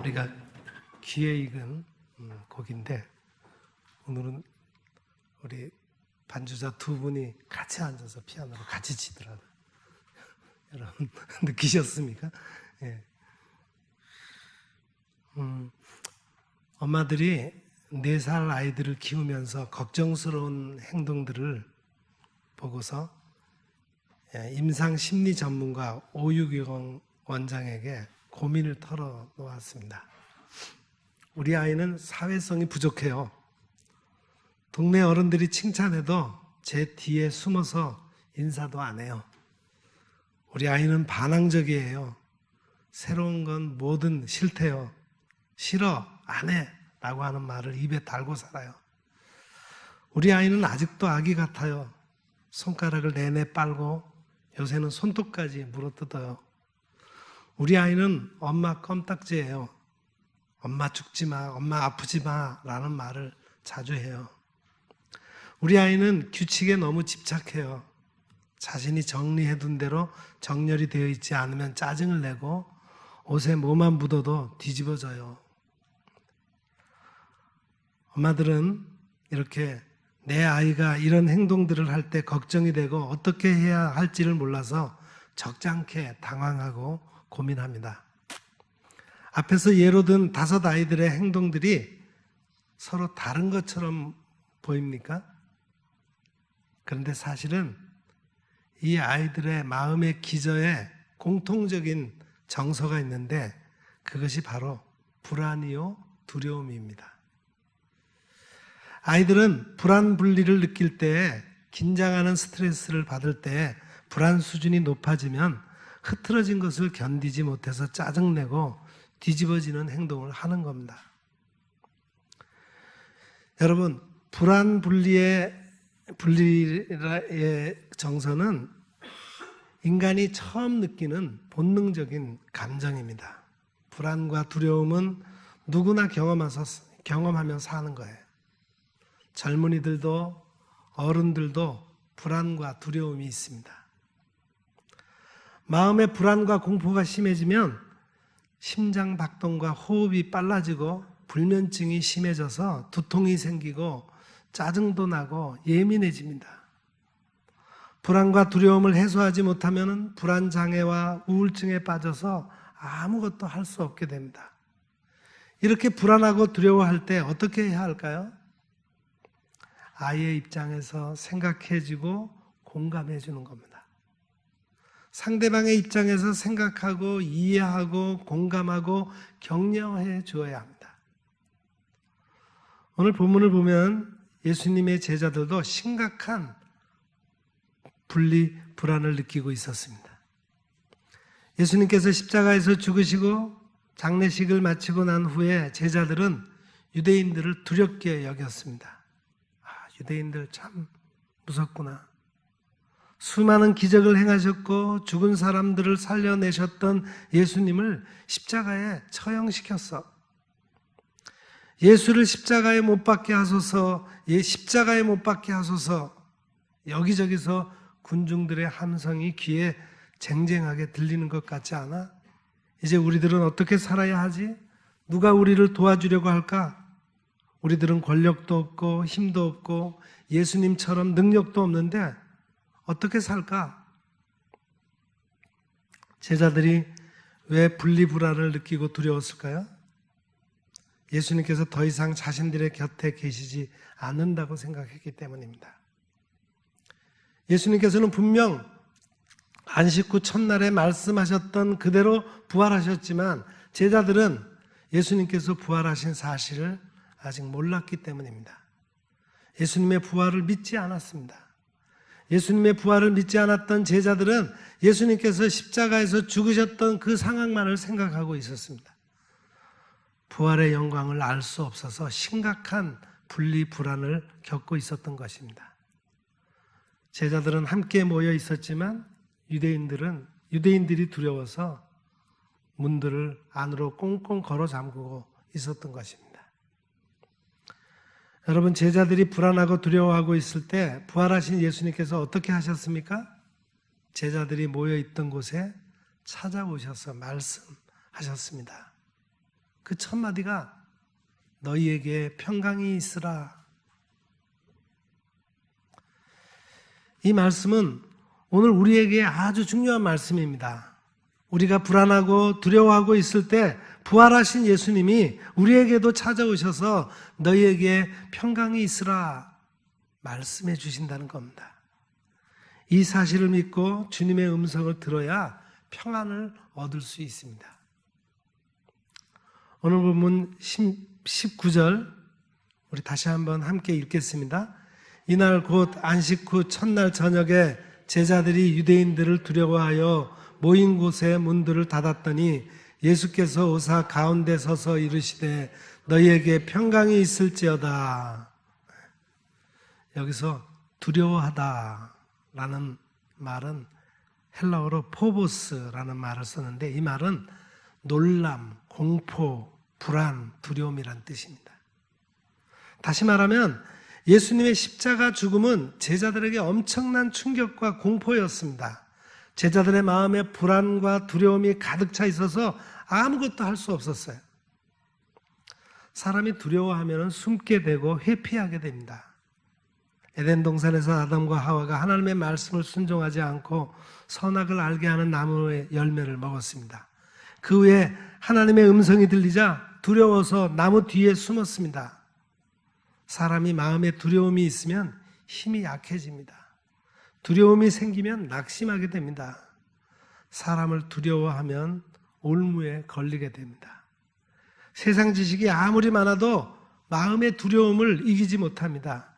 우리가 귀에 익은 곡인데, 오늘은 우리 반주자 두 분이 같이 앉아서 피아노를 같이 치더라고요. 여러분 느끼셨습니까? 예. 엄마들이 4살 아이들을 키우면서 걱정스러운 행동들을 보고서 임상 심리 전문가 오유경 원장에게 고민을 털어놓았습니다. 우리 아이는 사회성이 부족해요. 동네 어른들이 칭찬해도 제 뒤에 숨어서 인사도 안 해요. 우리 아이는 반항적이에요. 새로운 건 뭐든 싫대요. 싫어, 안 해 라고 하는 말을 입에 달고 살아요. 우리 아이는 아직도 아기 같아요. 손가락을 내내 빨고 요새는 손톱까지 물어뜯어요. 우리 아이는 엄마 껌딱지예요. 엄마 죽지 마, 엄마 아프지 마 라는 말을 자주 해요. 우리 아이는 규칙에 너무 집착해요. 자신이 정리해둔 대로 정렬이 되어 있지 않으면 짜증을 내고 옷에 뭐만 묻어도 뒤집어져요. 엄마들은 이렇게 내 아이가 이런 행동들을 할 때 걱정이 되고 어떻게 해야 할지를 몰라서 적잖게 당황하고 고민합니다. 앞에서 예로 든 5 아이들의 행동들이 서로 다른 것처럼 보입니까? 그런데 사실은 이 아이들의 마음의 기저에 공통적인 정서가 있는데 그것이 바로 불안이요 두려움입니다. 아이들은 불안 분리를 느낄 때, 긴장하는 스트레스를 받을 때 불안 수준이 높아지면 흐트러진 것을 견디지 못해서 짜증내고 뒤집어지는 행동을 하는 겁니다. 여러분, 불안 분리의 정서는 인간이 처음 느끼는 본능적인 감정입니다. 불안과 두려움은 누구나 경험하며 사는 거예요. 젊은이들도 어른들도 불안과 두려움이 있습니다. 마음의 불안과 공포가 심해지면 심장 박동과 호흡이 빨라지고 불면증이 심해져서 두통이 생기고 짜증도 나고 예민해집니다. 불안과 두려움을 해소하지 못하면 불안장애와 우울증에 빠져서 아무것도 할 수 없게 됩니다. 이렇게 불안하고 두려워할 때 어떻게 해야 할까요? 아이의 입장에서 생각해주고 공감해 주는 겁니다. 상대방의 입장에서 생각하고 이해하고 공감하고 격려해 주어야 합니다. 오늘 본문을 보면 예수님의 제자들도 심각한 불안을 느끼고 있었습니다. 예수님께서 십자가에서 죽으시고 장례식을 마치고 난 후에 제자들은 유대인들을 두렵게 여겼습니다. 유대인들 참 무섭구나. 수많은 기적을 행하셨고 죽은 사람들을 살려내셨던 예수님을 십자가에 처형시켰어. 예수를 십자가에 못 박게 하소서, 십자가에 못 박게 하소서. 여기저기서 군중들의 함성이 귀에 쟁쟁하게 들리는 것 같지 않아? 이제 우리들은 어떻게 살아야 하지? 누가 우리를 도와주려고 할까? 우리들은 권력도 없고 힘도 없고 예수님처럼 능력도 없는데 어떻게 살까? 제자들이 왜 분리불안을 느끼고 두려웠을까요? 예수님께서 더 이상 자신들의 곁에 계시지 않는다고 생각했기 때문입니다. 예수님께서는 분명 안식 후 첫날에 말씀하셨던 그대로 부활하셨지만 제자들은 예수님께서 부활하신 사실을 아직 몰랐기 때문입니다. 예수님의 부활을 믿지 않았습니다. 예수님의 부활을 믿지 않았던 제자들은 예수님께서 십자가에서 죽으셨던 그 상황만을 생각하고 있었습니다. 부활의 영광을 알 수 없어서 심각한 분리불안을 겪고 있었던 것입니다. 제자들은 함께 모여 있었지만 유대인들이 두려워서 문들을 안으로 꽁꽁 걸어 잠그고 있었던 것입니다. 여러분, 제자들이 불안하고 두려워하고 있을 때 부활하신 예수님께서 어떻게 하셨습니까? 제자들이 모여 있던 곳에 찾아오셔서 말씀하셨습니다. 그 첫 마디가 너희에게 평강이 있으라. 이 말씀은 오늘 우리에게 아주 중요한 말씀입니다. 우리가 불안하고 두려워하고 있을 때 부활하신 예수님이 우리에게도 찾아오셔서 너희에게 평강이 있으라 말씀해 주신다는 겁니다. 이 사실을 믿고 주님의 음성을 들어야 평안을 얻을 수 있습니다. 오늘 본문 19절 우리 다시 한번 함께 읽겠습니다. 이날 곧 안식 후 첫날 저녁에 제자들이 유대인들을 두려워하여 모인 곳에 문들을 닫았더니 예수께서 오사 가운데 서서 이르시되 너희에게 평강이 있을지어다. 여기서 두려워하다라는 말은 헬라어로 포보스라는 말을 썼는데 이 말은 놀람, 공포, 불안, 두려움이란 뜻입니다. 다시 말하면 예수님의 십자가 죽음은 제자들에게 엄청난 충격과 공포였습니다. 제자들의 마음에 불안과 두려움이 가득 차 있어서 아무것도 할 수 없었어요. 사람이 두려워하면 숨게 되고 회피하게 됩니다. 에덴 동산에서 아담과 하와가 하나님의 말씀을 순종하지 않고 선악을 알게 하는 나무의 열매를 먹었습니다. 그 후에 하나님의 음성이 들리자 두려워서 나무 뒤에 숨었습니다. 사람이 마음에 두려움이 있으면 힘이 약해집니다. 두려움이 생기면 낙심하게 됩니다. 사람을 두려워하면 올무에 걸리게 됩니다. 세상 지식이 아무리 많아도 마음의 두려움을 이기지 못합니다.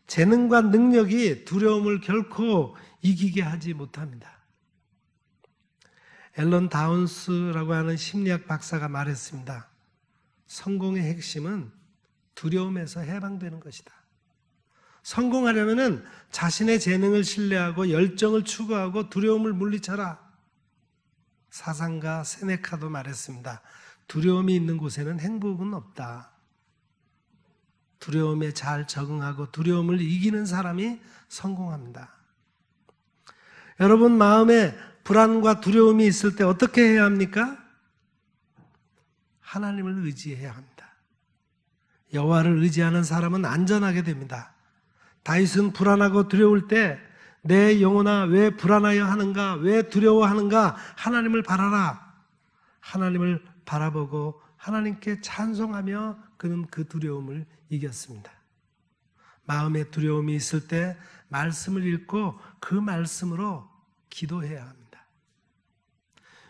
재능과 능력이 두려움을 결코 이기게 하지 못합니다. 앨런 다운스라고 하는 심리학 박사가 말했습니다. 성공의 핵심은 두려움에서 해방되는 것이다. 성공하려면 자신의 재능을 신뢰하고 열정을 추구하고 두려움을 물리쳐라. 사상가 세네카도 말했습니다. 두려움이 있는 곳에는 행복은 없다. 두려움에 잘 적응하고 두려움을 이기는 사람이 성공합니다. 여러분 마음에 불안과 두려움이 있을 때 어떻게 해야 합니까? 하나님을 의지해야 합니다. 여호와를 의지하는 사람은 안전하게 됩니다. 다윗은 불안하고 두려울 때 내 영혼아 왜 불안하여 하는가? 왜 두려워하는가? 하나님을 바라라. 하나님을 바라보고 하나님께 찬송하며 그는 그 두려움을 이겼습니다. 마음에 두려움이 있을 때 말씀을 읽고 그 말씀으로 기도해야 합니다.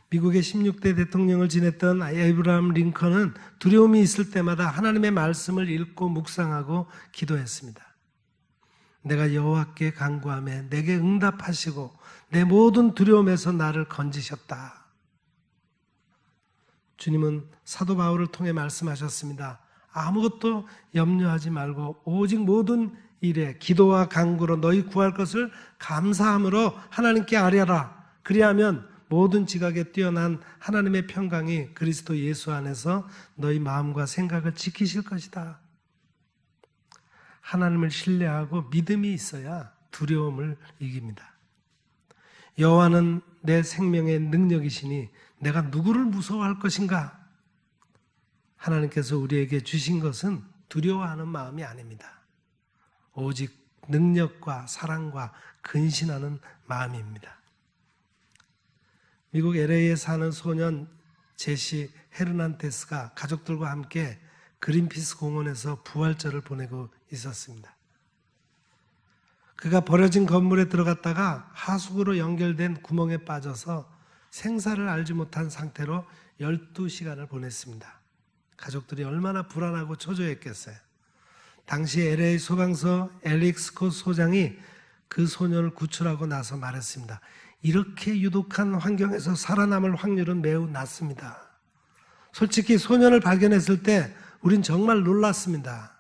미국의 16대 대통령을 지냈던 에이브라함 링컨은 두려움이 있을 때마다 하나님의 말씀을 읽고 묵상하고 기도했습니다. 내가 여호와께 간구하며 내게 응답하시고 내 모든 두려움에서 나를 건지셨다. 주님은 사도 바울을 통해 말씀하셨습니다. 아무것도 염려하지 말고 오직 모든 일에 기도와 간구로 너희 구할 것을 감사함으로 하나님께 아뢰라. 그리하면 모든 지각에 뛰어난 하나님의 평강이 그리스도 예수 안에서 너희 마음과 생각을 지키실 것이다. 하나님을 신뢰하고 믿음이 있어야 두려움을 이깁니다. 여호와는 내 생명의 능력이시니 내가 누구를 무서워할 것인가? 하나님께서 우리에게 주신 것은 두려워하는 마음이 아닙니다. 오직 능력과 사랑과 근신하는 마음입니다. 미국 LA에 사는 소년 제시 헤르난테스가 가족들과 함께 그린피스 공원에서 부활절을 보내고 있었습니다. 그가 버려진 건물에 들어갔다가 하수구로 연결된 구멍에 빠져서 생사를 알지 못한 상태로 12시간을 보냈습니다. 가족들이 얼마나 불안하고 초조했겠어요. 당시 LA 소방서 앨릭 스콧 소장이 그 소년을 구출하고 나서 말했습니다. 이렇게 유독한 환경에서 살아남을 확률은 매우 낮습니다. 솔직히 소년을 발견했을 때 우린 정말 놀랐습니다.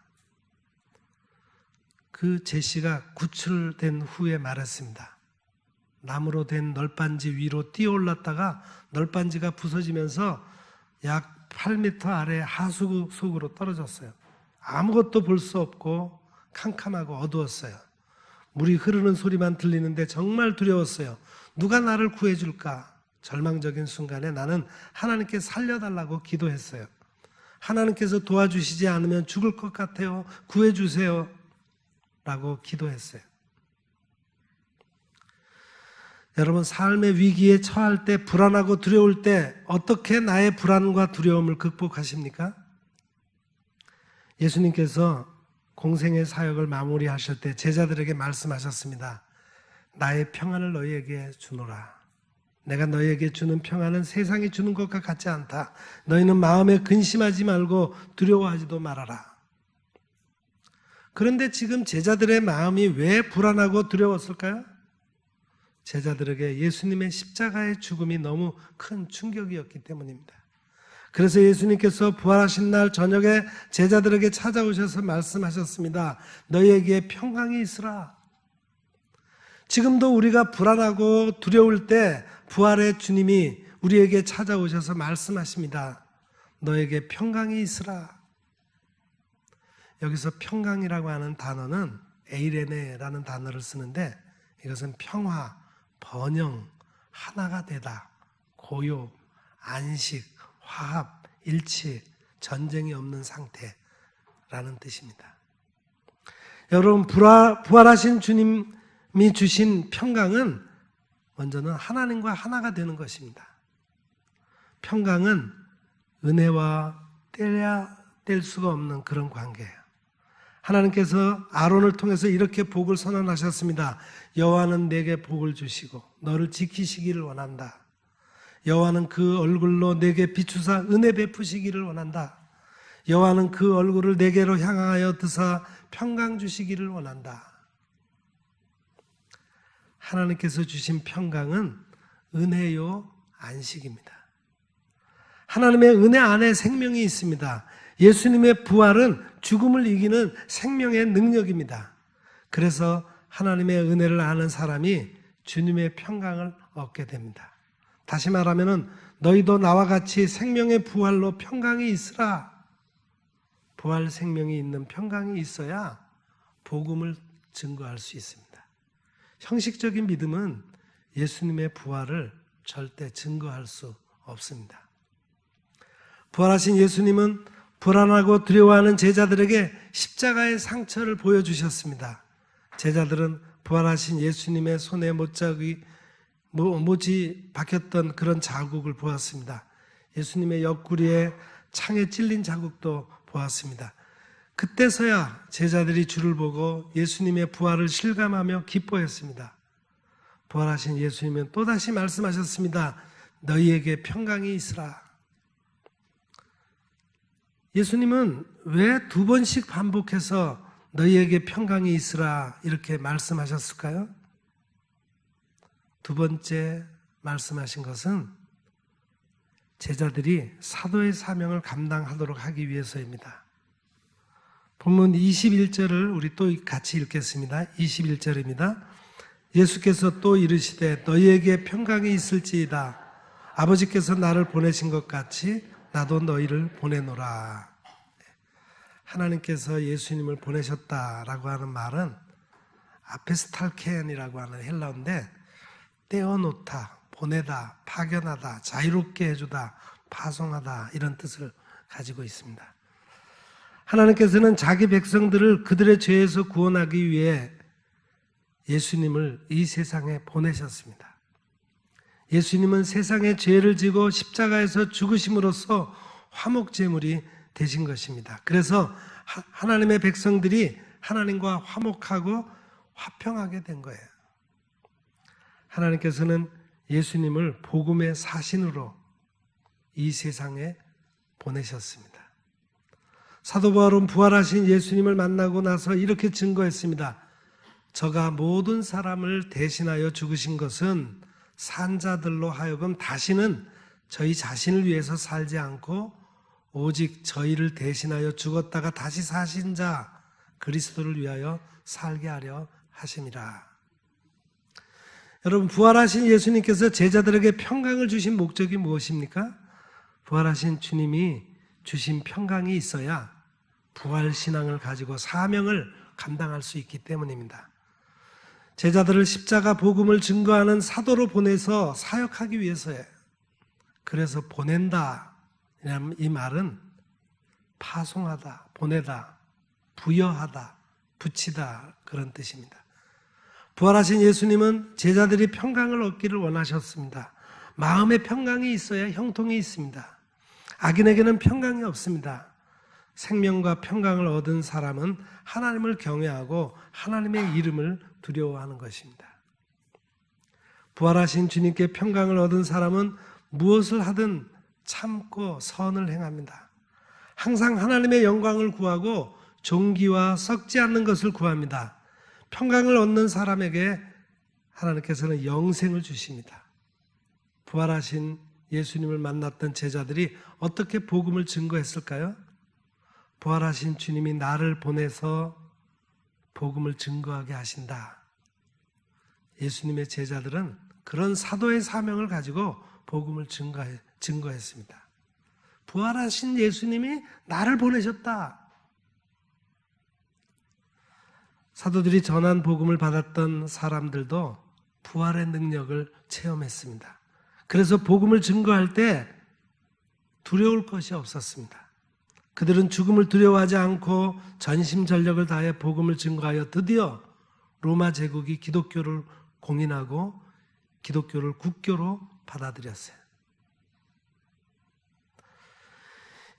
그 제시가 구출된 후에 말했습니다. 나무로 된 널빤지 위로 뛰어 올랐다가 널빤지가 부서지면서 약 8m 아래 하수구 속으로 떨어졌어요. 아무것도 볼 수 없고 캄캄하고 어두웠어요. 물이 흐르는 소리만 들리는데 정말 두려웠어요. 누가 나를 구해줄까? 절망적인 순간에 나는 하나님께 살려달라고 기도했어요. 하나님께서 도와주시지 않으면 죽을 것 같아요. 구해주세요. 라고 기도했어요. 여러분, 삶의 위기에 처할 때, 불안하고 두려울 때 어떻게 나의 불안과 두려움을 극복하십니까? 예수님께서 공생의 사역을 마무리하실 때 제자들에게 말씀하셨습니다. 나의 평안을 너희에게 주노라. 내가 너희에게 주는 평안은 세상이 주는 것과 같지 않다. 너희는 마음에 근심하지 말고 두려워하지도 말아라. 그런데 지금 제자들의 마음이 왜 불안하고 두려웠을까요? 제자들에게 예수님의 십자가의 죽음이 너무 큰 충격이었기 때문입니다. 그래서 예수님께서 부활하신 날 저녁에 제자들에게 찾아오셔서 말씀하셨습니다. 너희에게 평강이 있으라. 지금도 우리가 불안하고 두려울 때 부활의 주님이 우리에게 찾아오셔서 말씀하십니다. 너에게 평강이 있으라. 여기서 평강이라고 하는 단어는 에이레네라는 단어를 쓰는데 이것은 평화, 번영, 하나가 되다, 고요, 안식, 화합, 일치, 전쟁이 없는 상태라는 뜻입니다. 여러분, 부활하신 주님이 주신 평강은 먼저는 하나님과 하나가 되는 것입니다. 평강은 은혜와 떼야 뗄 수가 없는 그런 관계예요. 하나님께서 아론을 통해서 이렇게 복을 선언하셨습니다. 여호와는 내게 복을 주시고 너를 지키시기를 원한다. 여호와는 그 얼굴로 내게 비추사 은혜 베푸시기를 원한다. 여호와는 그 얼굴을 내게로 향하여 드사 평강 주시기를 원한다. 하나님께서 주신 평강은 은혜요 안식입니다. 하나님의 은혜 안에 생명이 있습니다. 예수님의 부활은 죽음을 이기는 생명의 능력입니다. 그래서 하나님의 은혜를 아는 사람이 주님의 평강을 얻게 됩니다. 다시 말하면 너희도 나와 같이 생명의 부활로 평강이 있으라. 부활 생명이 있는 평강이 있어야 복음을 증거할 수 있습니다. 형식적인 믿음은 예수님의 부활을 절대 증거할 수 없습니다. 부활하신 예수님은 불안하고 두려워하는 제자들에게 십자가의 상처를 보여주셨습니다. 제자들은 부활하신 예수님의 손에 못이 박혔던 그런 자국을 보았습니다. 예수님의 옆구리에 창에 찔린 자국도 보았습니다. 그때서야 제자들이 주를 보고 예수님의 부활을 실감하며 기뻐했습니다. 부활하신 예수님은 또다시 말씀하셨습니다. 너희에게 평강이 있으라. 예수님은 왜 두 번씩 반복해서 너희에게 평강이 있으라 이렇게 말씀하셨을까요? 두 번째 말씀하신 것은 제자들이 사도의 사명을 감당하도록 하기 위해서입니다. 본문 21절을 우리 또 같이 읽겠습니다. 21절입니다. 예수께서 또 이르시되 너희에게 평강이 있을지이다. 아버지께서 나를 보내신 것 같이 나도 너희를 보내노라. 하나님께서 예수님을 보내셨다라고 하는 말은 아페스탈켄이라고 하는 헬라어인데 떼어놓다, 보내다, 파견하다, 자유롭게 해주다, 파송하다 이런 뜻을 가지고 있습니다. 하나님께서는 자기 백성들을 그들의 죄에서 구원하기 위해 예수님을 이 세상에 보내셨습니다. 예수님은 세상의 죄를 지고 십자가에서 죽으심으로써 화목제물이 되신 것입니다. 그래서 하나님의 백성들이 하나님과 화목하고 화평하게 된 거예요. 하나님께서는 예수님을 복음의 사신으로 이 세상에 보내셨습니다. 사도 바울은 부활하신 예수님을 만나고 나서 이렇게 증거했습니다. 저가 모든 사람을 대신하여 죽으신 것은 산자들로 하여금 다시는 저희 자신을 위해서 살지 않고 오직 저희를 대신하여 죽었다가 다시 사신 자 그리스도를 위하여 살게 하려 하심이라. 여러분, 부활하신 예수님께서 제자들에게 평강을 주신 목적이 무엇입니까? 부활하신 주님이 주신 평강이 있어야 부활신앙을 가지고 사명을 감당할 수 있기 때문입니다. 제자들을 십자가 복음을 증거하는 사도로 보내서 사역하기 위해서예요. 그래서 보낸다 이 말은 파송하다, 보내다, 부여하다, 붙이다 그런 뜻입니다. 부활하신 예수님은 제자들이 평강을 얻기를 원하셨습니다. 마음의 평강이 있어야 형통이 있습니다. 악인에게는 평강이 없습니다. 생명과 평강을 얻은 사람은 하나님을 경외하고 하나님의 이름을 두려워하는 것입니다. 부활하신 주님께 평강을 얻은 사람은 무엇을 하든 참고 선을 행합니다. 항상 하나님의 영광을 구하고 존귀와 썩지 않는 것을 구합니다. 평강을 얻는 사람에게 하나님께서는 영생을 주십니다. 부활하신 예수님을 만났던 제자들이 어떻게 복음을 증거했을까요? 부활하신 주님이 나를 보내서 복음을 증거하게 하신다. 예수님의 제자들은 그런 사도의 사명을 가지고 복음을 증거했습니다. 부활하신 예수님이 나를 보내셨다. 사도들이 전한 복음을 받았던 사람들도 부활의 능력을 체험했습니다. 그래서 복음을 증거할 때 두려울 것이 없었습니다. 그들은 죽음을 두려워하지 않고 전심전력을 다해 복음을 증거하여 드디어 로마 제국이 기독교를 공인하고 기독교를 국교로 받아들였어요.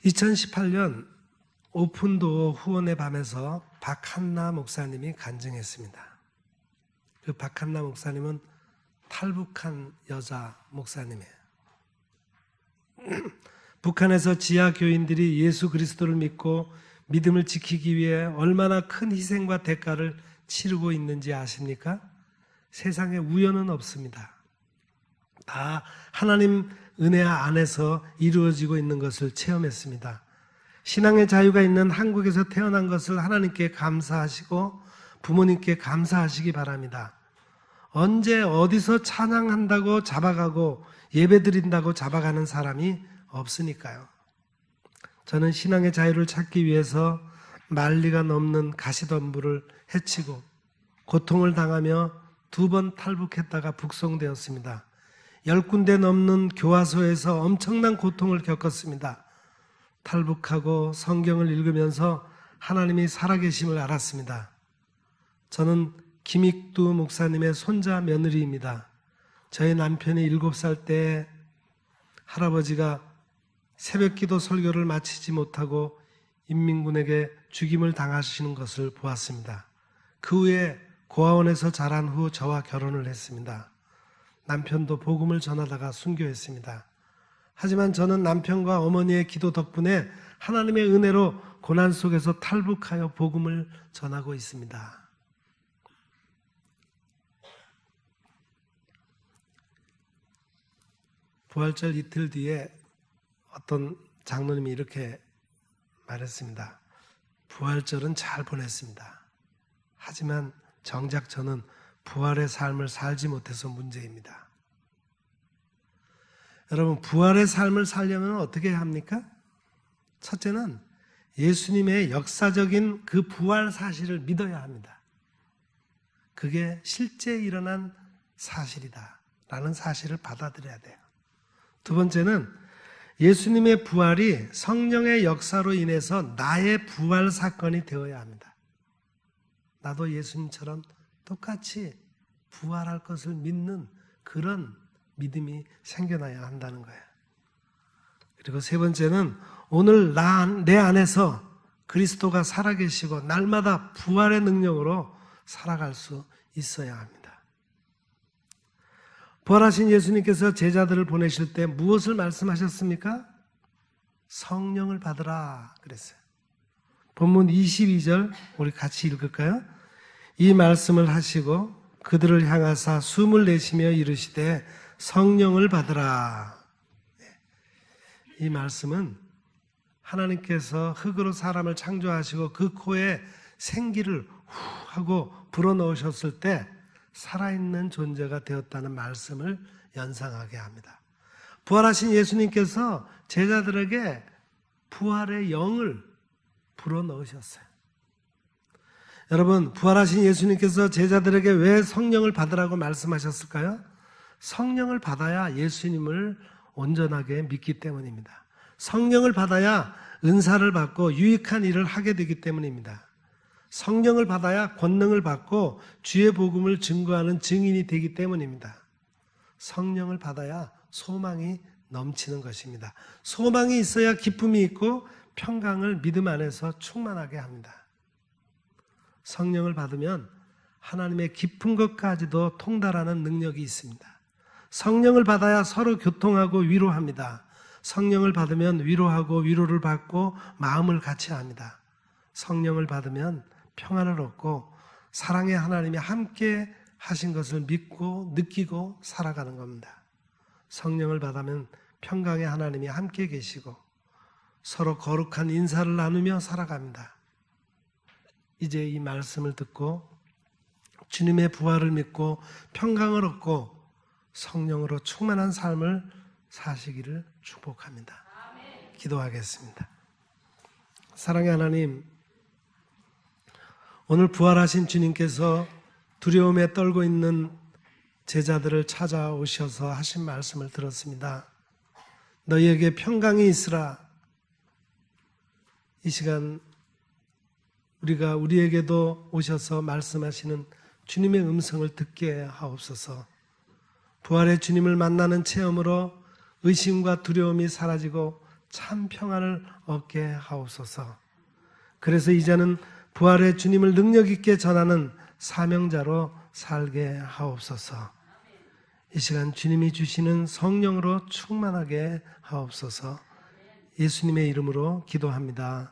2018년 오픈도어 후원의 밤에서 박한나 목사님이 간증했습니다. 그 박한나 목사님은 탈북한 여자 목사님이에요. 북한에서 지하 교인들이 예수 그리스도를 믿고 믿음을 지키기 위해 얼마나 큰 희생과 대가를 치르고 있는지 아십니까? 세상에 우연은 없습니다. 다 하나님 은혜 안에서 이루어지고 있는 것을 체험했습니다. 신앙의 자유가 있는 한국에서 태어난 것을 하나님께 감사하시고 부모님께 감사하시기 바랍니다. 언제 어디서 찬양한다고 잡아가고 예배드린다고 잡아가는 사람이 없으니까요. 저는 신앙의 자유를 찾기 위해서 만리가 넘는 가시덤불을 해치고 고통을 당하며 2번 탈북했다가 북송되었습니다. 10군데 넘는 교화소에서 엄청난 고통을 겪었습니다. 탈북하고 성경을 읽으면서 하나님이 살아계심을 알았습니다. 저는 김익두 목사님의 손자 며느리입니다. 저희 남편이 7살 때 할아버지가 새벽기도 설교를 마치지 못하고 인민군에게 죽임을 당하시는 것을 보았습니다. 그 후에 고아원에서 자란 후 저와 결혼을 했습니다. 남편도 복음을 전하다가 순교했습니다. 하지만 저는 남편과 어머니의 기도 덕분에 하나님의 은혜로 고난 속에서 탈북하여 복음을 전하고 있습니다. 부활절 이틀 뒤에 어떤 장로님이 이렇게 말했습니다. 부활절은 잘 보냈습니다. 하지만 정작 저는 부활의 삶을 살지 못해서 문제입니다. 여러분, 부활의 삶을 살려면 어떻게 해야 합니까? 첫째는 예수님의 역사적인 그 부활 사실을 믿어야 합니다. 그게 실제 일어난 사실이다 라는 사실을 받아들여야 돼요. 두 번째는 예수님의 부활이 성령의 역사로 인해서 나의 부활 사건이 되어야 합니다. 나도 예수님처럼 똑같이 부활할 것을 믿는 그런 믿음이 생겨나야 한다는 거예요. 그리고 세 번째는 오늘 내 안에서 그리스도가 살아계시고 날마다 부활의 능력으로 살아갈 수 있어야 합니다. 부활하신 예수님께서 제자들을 보내실 때 무엇을 말씀하셨습니까? 성령을 받으라 그랬어요. 본문 22절 우리 같이 읽을까요? 이 말씀을 하시고 그들을 향하사 숨을 내쉬며 이르시되 성령을 받으라. 이 말씀은 하나님께서 흙으로 사람을 창조하시고 그 코에 생기를 후 하고 불어넣으셨을 때 살아있는 존재가 되었다는 말씀을 연상하게 합니다. 부활하신 예수님께서 제자들에게 부활의 영을 불어넣으셨어요. 여러분, 부활하신 예수님께서 제자들에게 왜 성령을 받으라고 말씀하셨을까요? 성령을 받아야 예수님을 온전하게 믿기 때문입니다. 성령을 받아야 은사를 받고 유익한 일을 하게 되기 때문입니다. 성령을 받아야 권능을 받고 주의 복음을 증거하는 증인이 되기 때문입니다. 성령을 받아야 소망이 넘치는 것입니다. 소망이 있어야 기쁨이 있고 평강을 믿음 안에서 충만하게 합니다. 성령을 받으면 하나님의 깊은 것까지도 통달하는 능력이 있습니다. 성령을 받아야 서로 교통하고 위로합니다. 성령을 받으면 위로하고 위로를 받고 마음을 같이 합니다. 성령을 받으면 평안을 얻고 사랑의 하나님이 함께 하신 것을 믿고 느끼고 살아가는 겁니다. 성령을 받으면 평강의 하나님이 함께 계시고 서로 거룩한 인사를 나누며 살아갑니다. 이제 이 말씀을 듣고 주님의 부활을 믿고 평강을 얻고 성령으로 충만한 삶을 사시기를 축복합니다. 기도하겠습니다. 사랑의 하나님, 오늘 부활하신 주님께서 두려움에 떨고 있는 제자들을 찾아오셔서 하신 말씀을 들었습니다. 너희에게 평강이 있으라. 이 시간 우리에게도 오셔서 말씀하시는 주님의 음성을 듣게 하옵소서. 부활의 주님을 만나는 체험으로 의심과 두려움이 사라지고 참 평안을 얻게 하옵소서. 그래서 이제는 부활의 주님을 능력 있게 전하는 사명자로 살게 하옵소서. 이 시간 주님이 주시는 성령으로 충만하게 하옵소서. 예수님의 이름으로 기도합니다.